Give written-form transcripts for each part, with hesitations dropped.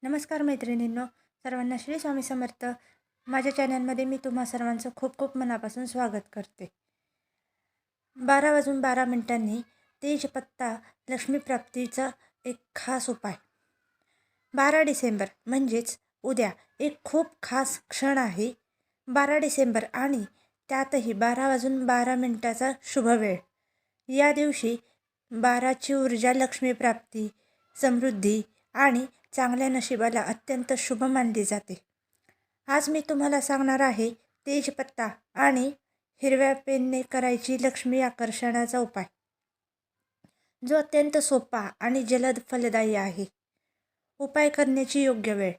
नमस्कार मैत्रिणींनो, सर्वांना श्री स्वामी समर्थ. माझ्या चॅनलमध्ये मी तुम्हा सर्वांचं खूप खूप मनापासून स्वागत करते. 12 वाजून 12 मिनिटांनी तेजपत्ता लक्ष्मीप्राप्तीचा एक खास उपाय. 12 डिसेंबर म्हणजेच उद्या एक खूप खास क्षण आहे. 12 डिसेंबर आणि त्यातही 12 वाजून 12 मिनिटाचा शुभवेळ. या दिवशी 12ची ऊर्जा लक्ष्मीप्राप्ती, समृद्धी आणि चांगल्या नशिबाला अत्यंत शुभ मानली जाते. आज मी तुम्हाला सांगणार आहे तेजपत्ता आणि हिरव्या पेनने करायची लक्ष्मी आकर्षणाचा उपाय, जो अत्यंत सोपा आणि जलद फलदायी आहे. उपाय करण्याची योग्य वेळ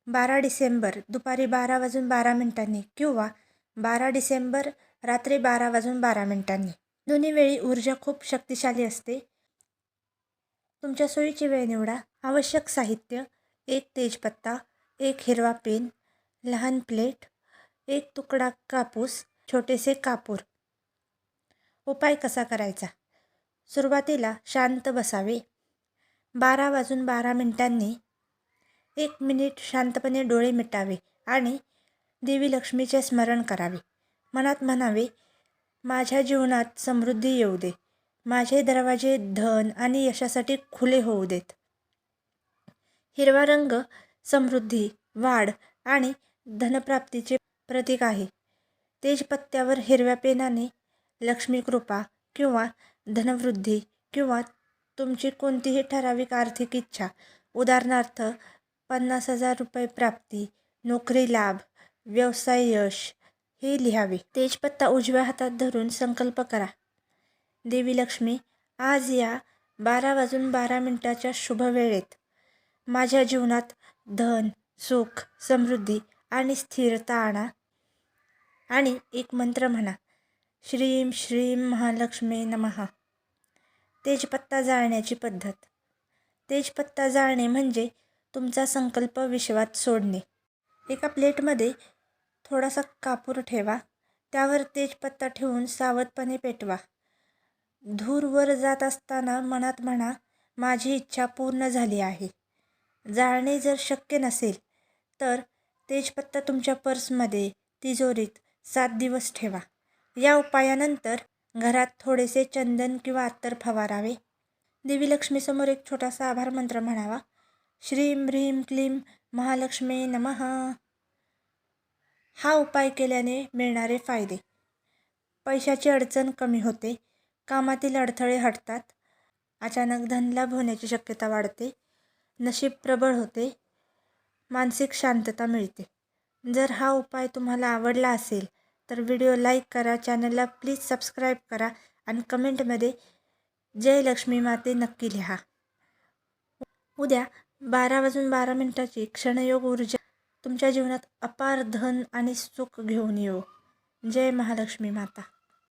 12 डिसेंबर दुपारी 12 वाजून 12 मिनिटांनी किंवा 12 डिसेंबर रात्री 12 वाजून 12 मिनिटांनी. दोन्ही वेळी ऊर्जा खूप शक्तिशाली असते. तुमच्या सोयीची वेळ निवडा. आवश्यक साहित्य: 1 तेजपत्ता, 1 हिरवा पेन, लहान प्लेट, 1 तुकडा कापूस, छोटेसे कापूर. उपाय कसा करायचा? सुरुवातीला शांत बसावे. 12 वाजून 12 मिनिटांनी 1 मिनिट शांतपणे डोळे मिटावे आणि देवी लक्ष्मीचे स्मरण करावे. मनात म्हणावे, माझ्या जीवनात समृद्धी येऊ दे, माझे दरवाजे धन आणि यशासाठी खुले होऊ देत. हिरवा रंग समृद्धी, वाढ आणि धनप्राप्तीचे प्रतीक आहे. तेजपत्त्यावर हिरव्या पेनाने लक्ष्मी कृपा किंवा धनवृद्धी किंवा तुमची कोणतीही ठराविक आर्थिक इच्छा, उदाहरणार्थ 50,000 रुपये प्राप्ती, नोकरी लाभ, व्यवसाय यश, हे लिहावे. तेजपत्ता उजव्या हातात धरून संकल्प करा, देवी लक्ष्मी, आज या 12 वाजून 12 मिनिटाच्या शुभवेळेत माझ्या जीवनात धन, सुख, समृद्धी आणि स्थिरता आणा. आणि एक मंत्र म्हणा, श्रीम श्रीम महालक्ष्मी नमः. तेजपत्ता जाळण्याची पद्धत. तेजपत्ता जाळणे म्हणजे तुमचा संकल्प विश्वात सोडणे. एका प्लेटमध्ये थोडासा कापूर ठेवा. त्यावर तेजपत्ता ठेवून सावधपणे पेटवा. धूर वर जात असताना मनात म्हणा, माझी इच्छा पूर्ण झाली आहे. जाळणे जर शक्य नसेल तर तेजपत्ता तुमच्या पर्समध्ये, तिजोरीत 7 दिवस ठेवा. या उपायानंतर घरात थोडेसे चंदन किंवा अत्तर फवारावे. देवी लक्ष्मीसमोर एक छोटासा आभार मंत्र म्हणावा, श्रीम ह्रीम क्लीम महालक्ष्मी नमः. हा उपाय केल्याने मिळणारे फायदे: पैशाची अडचण कमी होते, कामातील अडथळे हटतात, अचानक धनलाभ होण्याची शक्यता वाढते, नशीब प्रबळ होते, मानसिक शांतता मिळते. जर हा उपाय तुम्हाला आवडला असेल तर व्हिडिओ लाईक करा, चॅनलला प्लीज सबस्क्राईब करा आणि कमेंटमध्ये जय लक्ष्मी माते नक्की लिहा. उद्या 12 वाजून 12 मिनिटाची क्षणयोग ऊर्जा तुमच्या जीवनात अपार धन आणि सुख घेऊन येऊ. जय महालक्ष्मी माता.